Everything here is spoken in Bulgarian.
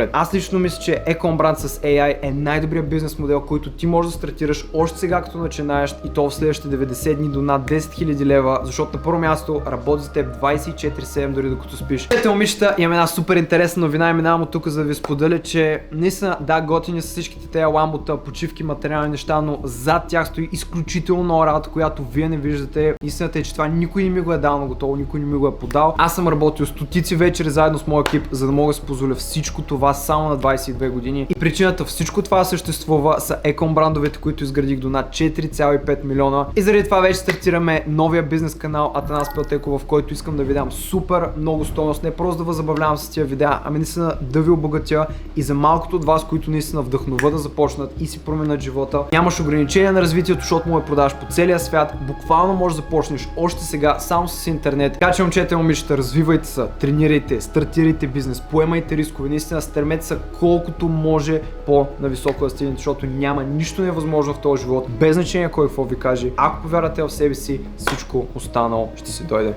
напред. Аз лично мисля, че e-com с AI е най-добрият бизнес модел, който ти можеш да стартираш още сега като начинаеш и то в следващите 90 дни до над 10 000 лева, защото на първо място работи за теб 24/7 дори докато спиш. Ето, момичета, имам една супер интересна новина и минавам от тук за да ви споделя, че наистина да, готини са всичките тези ламбота, почивки, материални неща, но зад тях стои изключително много работа, която вие не виждате. Истината е, че това никой не ми го е дал на готово, никой не ми го е подал. Аз съм работил стотици вечери заедно с моя екип, за да мога да си позволя всичко това само на 22 години. И причината всичко това съществува са e-com брандовете, които изградих до над 4,5 милиона. И заради това вече стартираме новия бизнес канал Атанас Пелтеков, в който искам да ви дам супер много стойност. Не просто да възабавлявам с тия видеа, ами наистина да ви обогатя и за малкото от вас, които наистина вдъхнува да започнат и си променят живота. Нямаш ограничения на развитието, защото му продаваш по целия свят. Буквално можеш да започнеш още сега само с интернет. Така че, момчета и момичета, развивайте се, тренирайте, стартирайте бизнес, поемайте рискове, наистина стремете се колкото може по-нависоко да стигнете, защото няма нищо невъзможно в този живот, без значение кой какво ви каже. Ако повярвате в себе си, всичко останало ще си дойде.